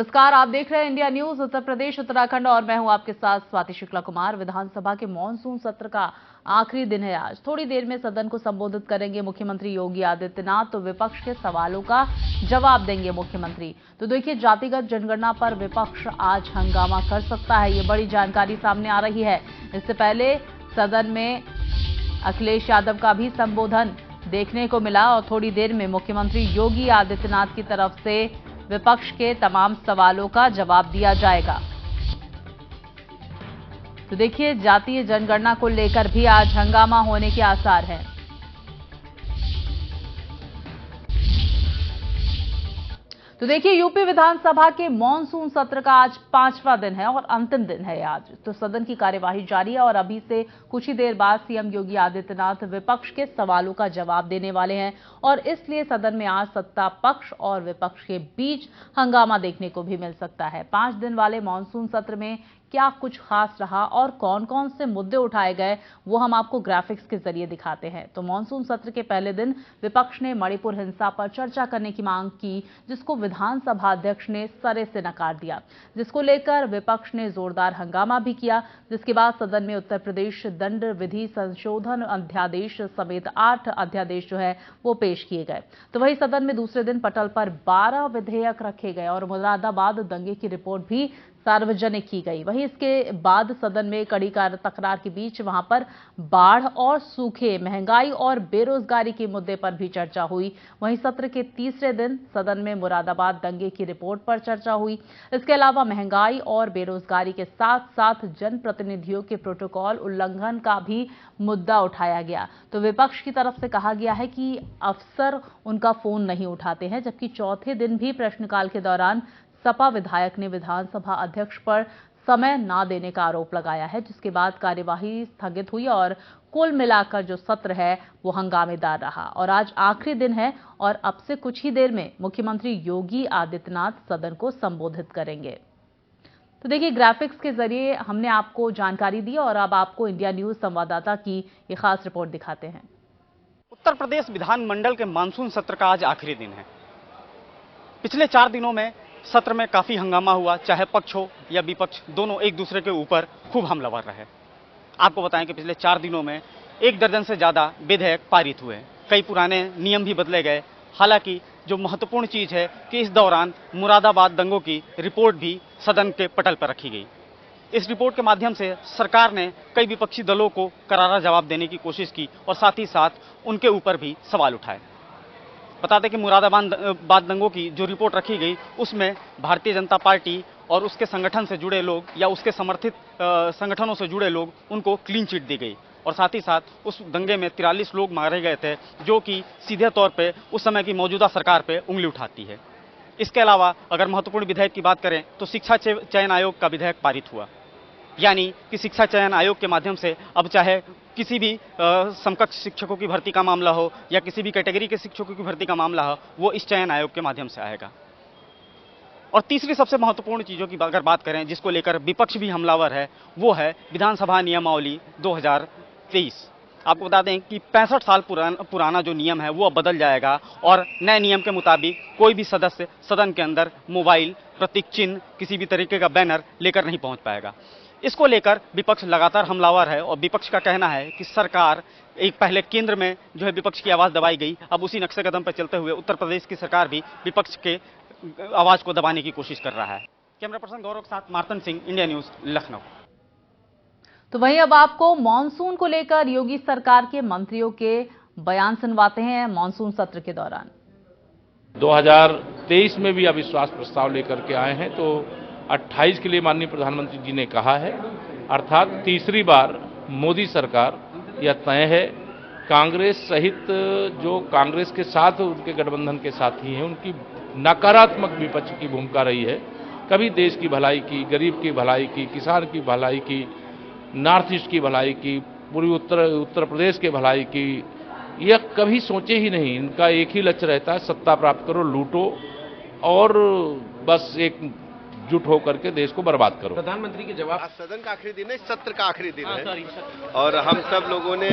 नमस्कार, आप देख रहे हैं इंडिया न्यूज उत्तर प्रदेश उत्तराखंड और मैं हूं आपके साथ स्वाति शुक्ला कुमार। विधानसभा के मॉनसून सत्र का आखिरी दिन है आज। थोड़ी देर में सदन को संबोधित करेंगे मुख्यमंत्री योगी आदित्यनाथ, तो विपक्ष के सवालों का जवाब देंगे मुख्यमंत्री। तो देखिए, जातिगत जनगणना पर विपक्ष आज हंगामा कर सकता है, ये बड़ी जानकारी सामने आ रही है। इससे पहले सदन में अखिलेश यादव का भी संबोधन देखने को मिला और थोड़ी देर में मुख्यमंत्री योगी आदित्यनाथ की तरफ से विपक्ष के तमाम सवालों का जवाब दिया जाएगा। तो देखिए, जातीय जनगणना को लेकर भी आज हंगामा होने के आसार हैं। तो देखिए, यूपी विधानसभा के मॉनसून सत्र का आज 5वां दिन है और अंतिम दिन है आज। तो सदन की कार्यवाही जारी है और अभी से कुछ ही देर बाद सीएम योगी आदित्यनाथ विपक्ष के सवालों का जवाब देने वाले हैं और इसलिए सदन में आज सत्ता पक्ष और विपक्ष के बीच हंगामा देखने को भी मिल सकता है। 5 दिन वाले मॉनसून सत्र में क्या कुछ खास रहा और कौन कौन से मुद्दे उठाए गए, वो हम आपको ग्राफिक्स के जरिए दिखाते हैं। तो मॉनसून सत्र के पहले दिन विपक्ष ने मणिपुर हिंसा पर चर्चा करने की मांग की, जिसको विधानसभा अध्यक्ष ने सरे से नकार दिया, जिसको लेकर विपक्ष ने जोरदार हंगामा भी किया। जिसके बाद सदन में उत्तर प्रदेश दंड विधि संशोधन अध्यादेश समेत 8 अध्यादेश जो है वो पेश किए गए। तो वही सदन में दूसरे दिन पटल पर 12 विधेयक रखे गए और मुरादाबाद दंगे की रिपोर्ट भी सार्वजनिक की गई। वहीं इसके बाद सदन में कड़ी तकरार के बीच वहां पर बाढ़ और सूखे, महंगाई और बेरोजगारी के मुद्दे पर भी चर्चा हुई। वहीं सत्र के तीसरे दिन सदन में मुरादाबाद दंगे की रिपोर्ट पर चर्चा हुई। इसके अलावा महंगाई और बेरोजगारी के साथ साथ जनप्रतिनिधियों के प्रोटोकॉल उल्लंघन का भी मुद्दा उठाया गया। तो विपक्ष की तरफ से कहा गया है कि अफसर उनका फोन नहीं उठाते हैं, जबकि चौथे दिन भी प्रश्नकाल के दौरान सपा विधायक ने विधानसभा अध्यक्ष पर समय न देने का आरोप लगाया है, जिसके बाद कार्यवाही स्थगित हुई और कुल मिलाकर जो सत्र है वो हंगामेदार रहा। और आज आखिरी दिन है और अब से कुछ ही देर में मुख्यमंत्री योगी आदित्यनाथ सदन को संबोधित करेंगे। तो देखिए, ग्राफिक्स के जरिए हमने आपको जानकारी दी और अब आपको इंडिया न्यूज संवाददाता की ये खास रिपोर्ट दिखाते हैं। उत्तर प्रदेश विधानमंडल के मानसून सत्र का आज आखिरी दिन है। पिछले 4 दिनों में सत्र में काफी हंगामा हुआ, चाहे पक्ष हो या विपक्ष, दोनों एक दूसरे के ऊपर खूब हमलावर रहे। आपको बताएं कि पिछले 4 दिनों में 1 दर्जन से ज्यादा विधेयक पारित हुए, कई पुराने नियम भी बदले गए। हालांकि जो महत्वपूर्ण चीज है कि इस दौरान मुरादाबाद दंगों की रिपोर्ट भी सदन के पटल पर रखी गई। इस रिपोर्ट के माध्यम से सरकार ने कई विपक्षी दलों को करारा जवाब देने की कोशिश की और साथ ही साथ उनके ऊपर भी सवाल उठाए। बता दें कि मुरादाबाद दंगों की जो रिपोर्ट रखी गई उसमें भारतीय जनता पार्टी और उसके संगठन से जुड़े लोग या उसके समर्थित संगठनों से जुड़े लोग, उनको क्लीन चिट दी गई और साथ ही साथ उस दंगे में 43 लोग मारे गए थे, जो कि सीधे तौर पे उस समय की मौजूदा सरकार पे उंगली उठाती है। इसके अलावा अगर महत्वपूर्ण विधेयक की बात करें तो शिक्षा चयन आयोग का विधेयक पारित हुआ, यानी कि शिक्षा चयन आयोग के माध्यम से अब चाहे किसी भी समकक्ष शिक्षकों की भर्ती का मामला हो या किसी भी कैटेगरी के शिक्षकों की भर्ती का मामला हो, वो इस चयन आयोग के माध्यम से आएगा। और तीसरी सबसे महत्वपूर्ण चीजों की अगर बात करें जिसको लेकर विपक्ष भी हमलावर है, वो है विधानसभा नियमावली 2023। आपको बता दें कि 65 साल पुराना जो नियम है वो अब बदल जाएगा और नए नियम के मुताबिक कोई भी सदस्य सदन के अंदर मोबाइल, प्रतीक चिन्ह, किसी भी तरीके का बैनर लेकर नहीं पहुंच पाएगा। इसको लेकर विपक्ष लगातार हमलावर है और विपक्ष का कहना है कि सरकार, एक पहले केंद्र में जो है विपक्ष की आवाज दबाई गई, अब उसी नक्शे कदम पर चलते हुए उत्तर प्रदेश की सरकार भी विपक्ष के आवाज को दबाने की कोशिश कर रहा है। कैमरा पर्सन गौरव के साथ मार्तन सिंह, इंडिया न्यूज, लखनऊ। तो वहीं अब आपको मॉनसून को लेकर योगी सरकार के मंत्रियों के बयान सुनवाते हैं मॉनसून सत्र के दौरान। 2023 में भी अविश्वास प्रस्ताव लेकर के आए हैं, तो 28 के लिए माननीय प्रधानमंत्री जी ने कहा है, अर्थात तीसरी बार मोदी सरकार यह तय है। कांग्रेस सहित जो कांग्रेस के साथ उनके गठबंधन के साथी हैं, उनकी नकारात्मक विपक्ष की भूमिका रही है। कभी देश की भलाई की, गरीब की भलाई की, किसान की भलाई की, नॉर्थ ईस्ट की भलाई की, पूर्वी उत्तर प्रदेश के भलाई की, यह कभी सोचे ही नहीं। इनका एक ही लक्ष्य रहता है, सत्ता प्राप्त करो, लूटो और बस एक जुट होकर के देश को बर्बाद करो। प्रधानमंत्री के जवाब। आज सदन का आखिरी दिन है, सत्र का आखिरी दिन है और हम सब लोगों ने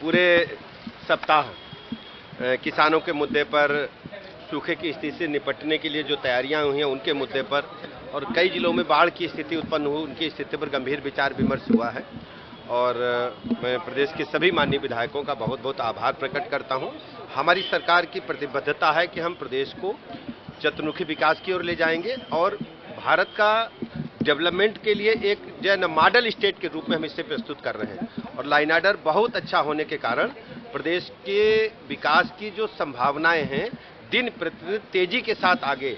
पूरे सप्ताह किसानों के मुद्दे पर सूखे की स्थिति से निपटने के लिए जो तैयारियां हुई हैं उनके मुद्दे पर, और कई जिलों में बाढ़ की स्थिति उत्पन्न हुई, उनकी स्थिति पर गंभीर विचार विमर्श हुआ है। और मैं प्रदेश के सभी माननीय विधायकों का बहुत बहुत आभार प्रकट करता हूं। हमारी सरकार की प्रतिबद्धता है कि हम प्रदेश को चतुर्मुखी विकास की ओर ले जाएंगे और भारत का डेवलपमेंट के लिए एक जो है मॉडल स्टेट के रूप में हम इसे प्रस्तुत कर रहे हैं। और लाइन ऑर्डर बहुत अच्छा होने के कारण प्रदेश के विकास की जो संभावनाएं हैं दिन प्रतिदिन तेजी के साथ आगे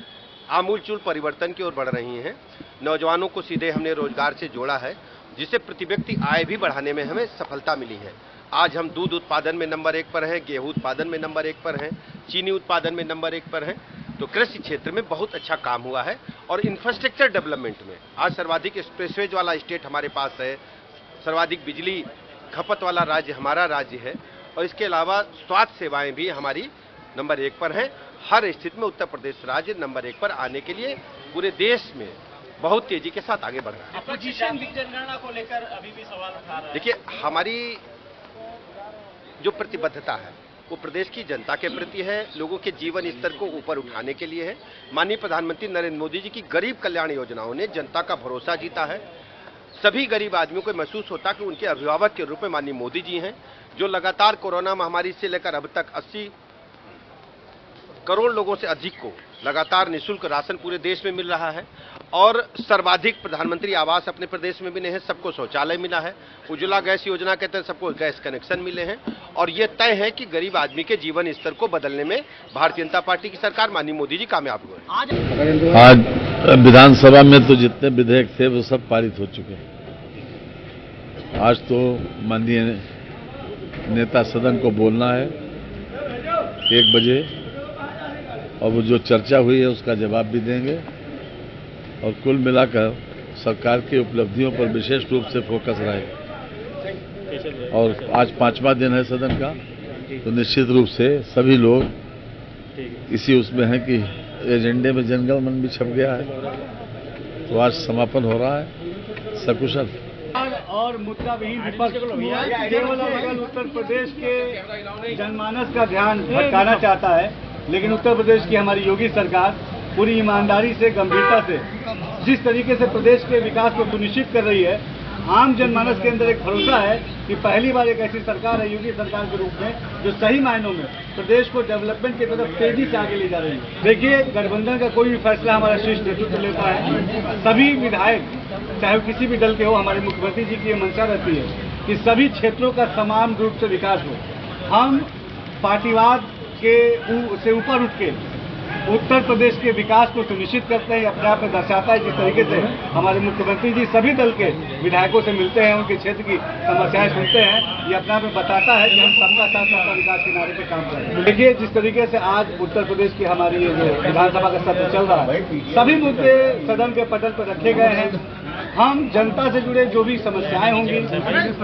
आमूलचूल परिवर्तन की ओर बढ़ रही हैं। नौजवानों को सीधे हमने रोजगार से जोड़ा है, जिससे प्रति व्यक्ति आय भी बढ़ाने में हमें सफलता मिली है। आज हम दूध उत्पादन में नंबर 1 पर हैं, गेहूं उत्पादन में नंबर 1 पर हैं, चीनी उत्पादन में नंबर 1 पर हैं। तो कृषि क्षेत्र में बहुत अच्छा काम हुआ है। और इंफ्रास्ट्रक्चर डेवलपमेंट में आज सर्वाधिक एक्सप्रेसवेज वाला स्टेट हमारे पास है, सर्वाधिक बिजली खपत वाला राज्य हमारा राज्य है। और इसके अलावा स्वास्थ्य सेवाएं भी हमारी नंबर 1 पर हैं। हर स्थिति में उत्तर प्रदेश राज्य नंबर 1 पर आने के लिए पूरे देश में बहुत तेजी के साथ आगे बढ़ रहा है। अपोजिशन भी जनगणना को लेकर अभी भी सवाल उठा रहा है। देखिए, हमारी जो प्रतिबद्धता है वो प्रदेश की जनता के प्रति है, लोगों के जीवन स्तर को ऊपर उठाने के लिए है। माननीय प्रधानमंत्री नरेंद्र मोदी जी की गरीब कल्याण योजनाओं ने जनता का भरोसा जीता है। सभी गरीब आदमियों को महसूस होता कि उनके अभिभावक के रूप में माननीय मोदी जी हैं, जो लगातार कोरोना महामारी से लेकर अब तक 80 करोड़ लोगों से अधिक को लगातार निःशुल्क राशन पूरे देश में मिल रहा है। और सर्वाधिक प्रधानमंत्री आवास अपने प्रदेश में मिले हैं, सबको शौचालय मिला है। उज्ज्वला गैस योजना के तहत सबको गैस कनेक्शन मिले हैं। और ये तय है कि गरीब आदमी के जीवन स्तर को बदलने में भारतीय जनता पार्टी की सरकार माननीय मोदी जी कामयाब हुए हैं। आज विधानसभा में तो जितने विधेयक थे वो सब पारित हो चुके हैं। आज तो माननीय नेता सदन को बोलना है 1 बजे, और वो जो चर्चा हुई है उसका जवाब भी देंगे। और कुल मिलाकर सरकार की उपलब्धियों पर विशेष रूप से फोकस रहेगा। और आज 5वां दिन है सदन का, तो निश्चित रूप से सभी लोग इसी उसमें हैं कि एजेंडे में जनगण मन भी छप गया है। तो आज समापन हो रहा है सकुशल। और मुद्दा विहीन विपक्ष केवल केवल उत्तर प्रदेश के जनमानस का ध्यान भटकाना चाहता है। लेकिन उत्तर प्रदेश की हमारी योगी सरकार पूरी ईमानदारी से, गंभीरता से जिस तरीके से प्रदेश के विकास को सुनिश्चित कर रही है, आम जनमानस के अंदर एक भरोसा है कि पहली बार एक ऐसी सरकार है योगी सरकार के रूप में जो सही मायनों में प्रदेश को डेवलपमेंट की तरफ तेजी से आगे ले जा रही है। देखिए, गठबंधन का कोई भी फैसला हमारा शीर्ष नेतृत्व लेता है। सभी विधायक चाहे किसी भी दल के हो, हमारे मुख्यमंत्री जी की ये मंशा रहती है कि सभी क्षेत्रों का समान रूप से विकास हो। हम पार्टीवाद से ऊपर उठ के उत्तर प्रदेश के विकास को सुनिश्चित करते हैं। अपने आप में दर्शाता है जिस तरीके से हमारे मुख्यमंत्री जी सभी दल के विधायकों से मिलते हैं, उनके क्षेत्र की समस्याएं सुनते हैं। ये अपने आप में बताता है कि हम सबका साथ सबका विकास के नारे पे काम कर रहे हैं। देखिए, जिस तरीके से आज उत्तर प्रदेश की हमारी ये जो विधानसभा का सत्र चल रहा है, सभी मुद्दे सदन के पटल पर रखे गए हैं। हम जनता से जुड़े जो भी समस्याएं होंगी,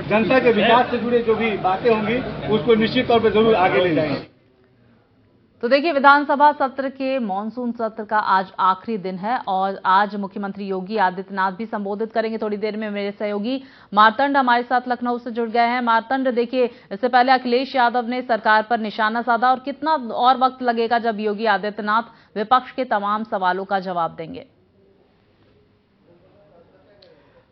जनता के विकास से जुड़े जो भी बातें होंगी, उसको निश्चित तौर पर जरूर आगे ले जाएंगे। तो देखिए, विधानसभा सत्र के मॉनसून सत्र का आज आखिरी दिन है और आज मुख्यमंत्री योगी आदित्यनाथ भी संबोधित करेंगे। थोड़ी देर में मेरे सहयोगी मार्तंड हमारे साथ लखनऊ से जुड़ गए हैं। मार्तंड, देखिए, इससे पहले अखिलेश यादव ने सरकार पर निशाना साधा, और कितना और वक्त लगेगा जब योगी आदित्यनाथ विपक्ष के तमाम सवालों का जवाब देंगे?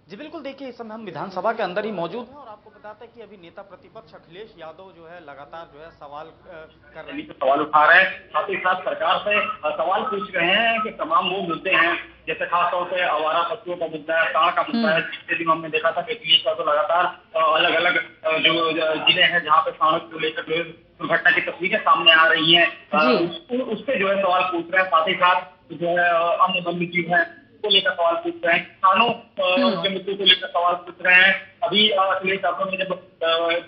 जी बिल्कुल, देखिए, इस समय हम विधानसभा के अंदर ही मौजूद हैं और आपको बताते हैं कि अभी नेता प्रतिपक्ष अखिलेश यादव जो है लगातार जो है सवाल कर रहे हैं, सवाल उठा रहे हैं, साथ ही साथ सरकार से सवाल पूछ रहे हैं कि तमाम वो मुद्दे हैं, जैसे खासतौर से आवारा पशुओं का मुद्दा है, सांड का मुद्दा है। पिछले दिनों हमने देखा था कि अखिलेश यादव लगातार अलग अलग जो जिले हैं जहाँ पे सांड को लेकर जो दुर्घटना की तस्वीरें सामने आ रही है, उस पर जो है सवाल पूछ रहे हैं। साथ ही साथ जो है अन्य वन्य जीव है को लेकर सवाल पूछ रहे हैं, किसानों के मुद्दों को लेकर सवाल पूछ रहे हैं। अभी अखिलेश यादव ने जब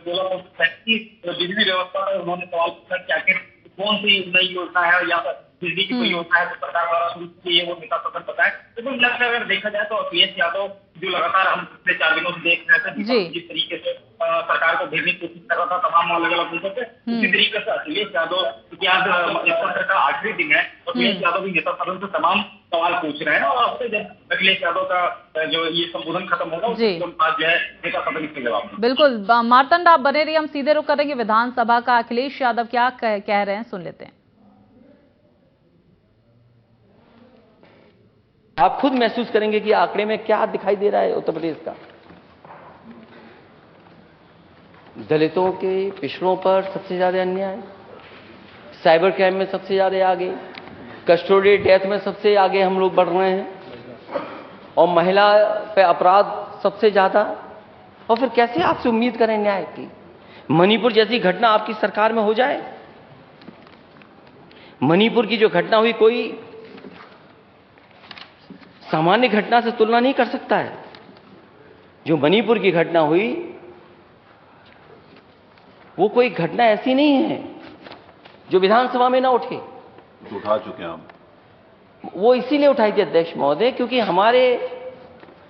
बोला कि बिजली व्यवस्था पर उन्होंने सवाल पूछा कि आखिर कौन सी नई योजना है या बिजली की कोई योजना है तो सरकार द्वारा शुरू की है, वो नेता सदन बताए। तो कुल मिलाकर अगर देखा जाए तो अखिलेश यादव जो लगातार हम पिछले 4 दिनों से देख रहे थे जिस तरीके से सरकार को घेरने की कोशिश कर रहा था तमाम अलग अलग मुद्दों पे, उसी तरीके से अखिलेश यादव क्योंकि आज इस सत्र का आखिरी दिन है, अखिलेश यादव भी नेता सदन से तमाम सवाल पूछ रहे हैं। और अब से जब अखिलेश यादव का जो ये संबोधन खत्म होगा उसके बाद जो है नेता सदन इसके जवाब देंगे। बिल्कुल मार्तंड, आप बने रहिए, हम सीधे रुख करेंगे विधानसभा का। अखिलेश यादव क्या कह रहे हैं, सुन लेते हैं। आप खुद महसूस करेंगे कि आंकड़े में क्या दिखाई दे रहा है उत्तर प्रदेश का। दलितों के, पिछड़ों पर सबसे ज्यादा अन्याय, साइबर क्राइम में सबसे ज्यादा आगे, कस्टोडी डेथ में सबसे आगे हम लोग बढ़ रहे हैं, और महिला पे अपराध सबसे ज्यादा। और फिर कैसे आपसे उम्मीद करें न्याय की? मणिपुर जैसी घटना आपकी सरकार में हो जाए? मणिपुर की जो घटना हुई कोई सामान्य घटना से तुलना नहीं कर सकता है। जो मणिपुर की घटना हुई वो कोई घटना ऐसी नहीं है जो विधानसभा में ना उठे। उठा चुके हैं हम। वो इसीलिए उठाई थी अध्यक्ष महोदय क्योंकि हमारे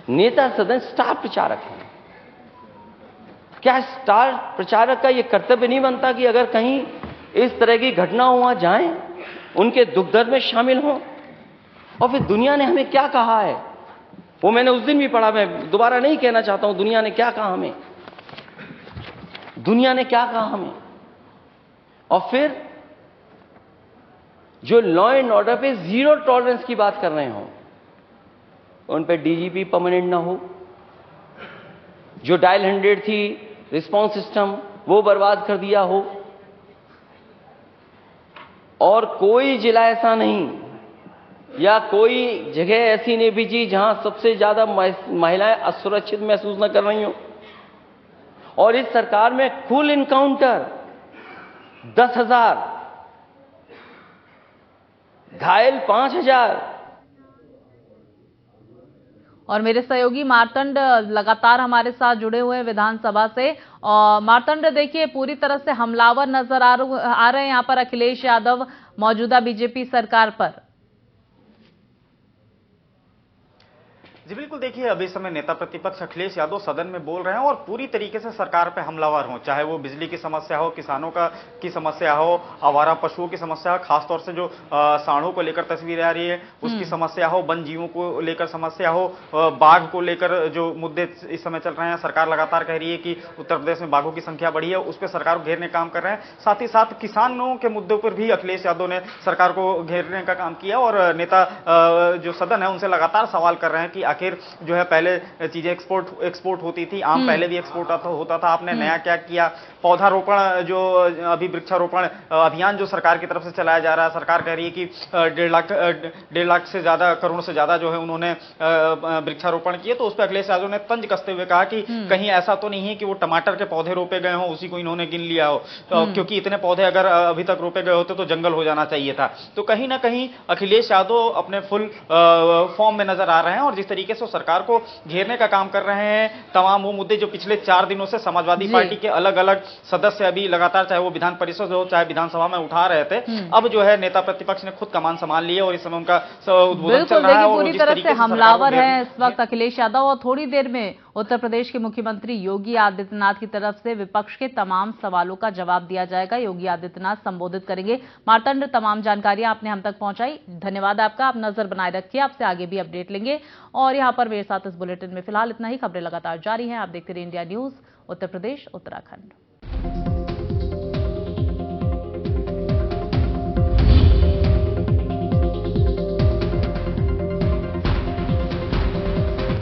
नेता सदन स्टार प्रचारक हैं। क्या स्टार प्रचारक का यह कर्तव्य नहीं बनता कि अगर कहीं इस तरह की घटना वहां जाएं, उनके दुख दर्द में शामिल हों? और फिर दुनिया ने हमें क्या कहा है वो मैंने उस दिन भी पढ़ा, मैं दोबारा नहीं कहना चाहता हूं। दुनिया ने क्या कहा हमें, दुनिया ने क्या कहा हमें। और फिर जो लॉ एंड ऑर्डर पे जीरो टॉलरेंस की बात कर रहे हो, उन पे डीजीपी परमानेंट ना हो, जो डायल 100 थी रिस्पांस सिस्टम वो बर्बाद कर दिया हो, और कोई जिला ऐसा नहीं या कोई जगह ऐसी नहीं बीजी जहां सबसे ज्यादा महिलाएं असुरक्षित महसूस न कर रही हो। और इस सरकार में कुल इनकाउंटर 10,000, घायल 5,000। और मेरे सहयोगी मार्तंड लगातार हमारे साथ जुड़े हुए हैं विधानसभा से। और मार्तंड, देखिए पूरी तरह से हमलावर नजर आ रहे हैं यहाँ पर अखिलेश यादव मौजूदा बीजेपी सरकार पर। जी बिल्कुल, देखिए अभी समय नेता प्रतिपक्ष अखिलेश यादव सदन में बोल रहे हैं और पूरी तरीके से सरकार पे हमलावर हो, चाहे वो बिजली की समस्या हो, किसानों की समस्या हो, आवारा पशुओं की समस्या हो, खासतौर से जो सांडों को लेकर तस्वीरें आ रही है उसकी समस्या हो, वन जीवों को लेकर समस्या हो, बाघ को लेकर जो मुद्दे इस समय चल रहे हैं। सरकार लगातार कह रही है कि उत्तर प्रदेश में बाघों की संख्या बढ़ी है, उस पर सरकार को घेरने का काम कर रहे हैं। साथ ही साथ किसानों के मुद्दों पर भी अखिलेश यादव ने सरकार को घेरने का काम किया और नेता जो सदन है उनसे लगातार सवाल कर रहे हैं कि आखिर जो है पहले चीजें एक्सपोर्ट होती थी, आम पहले भी एक्सपोर्ट होता था, आपने नया क्या किया? पौधारोपण जो अभी वृक्षारोपण अभियान जो सरकार की तरफ से चलाया जा रहा है, सरकार कह रही है कि 1.5 लाख से ज्यादा करोड़ से ज्यादा जो है उन्होंने वृक्षारोपण किए। तो उस पर अखिलेश यादव ने तंज कसते हुए कहा कि कहीं ऐसा तो नहीं है कि वो टमाटर के पौधे रोपे गए हों उसी को इन्होंने गिन लिया हो, क्योंकि इतने पौधे अगर अभी तक रोपे गए होते तो जंगल हो जाना चाहिए था। तो कहीं ना कहीं अखिलेश यादव अपने फुल फॉर्म में नजर आ रहे हैं और जिस तरीके से सरकार को घेरने का काम कर रहे हैं, तमाम वो मुद्दे जो पिछले 4 दिनों से समाजवादी पार्टी के अलग अलग सदस्य अभी लगातार, चाहे वो विधान परिषद हो चाहे विधानसभा में उठा रहे थे, अब जो है नेता प्रतिपक्ष ने खुद कमान संभाल ली है और इस समय उनका उद्बोधन चल रहा है। और पूरी तरह से हमलावर है इस वक्त अखिलेश यादव। और थोड़ी देर में उत्तर प्रदेश के मुख्यमंत्री योगी आदित्यनाथ की तरफ से विपक्ष के तमाम सवालों का जवाब दिया जाएगा। योगी आदित्यनाथ संबोधित करेंगे। मार्तंड, तमाम जानकारियां आपने हम तक पहुंचाई, धन्यवाद आपका। आप नजर बनाए रखिए, आपसे आगे भी अपडेट लेंगे। और यहां पर मेरे साथ इस बुलेटिन में फिलहाल इतना ही। खबरें लगातार जारी हैं, आप देखते रहिए इंडिया न्यूज उत्तर प्रदेश उत्तराखंड।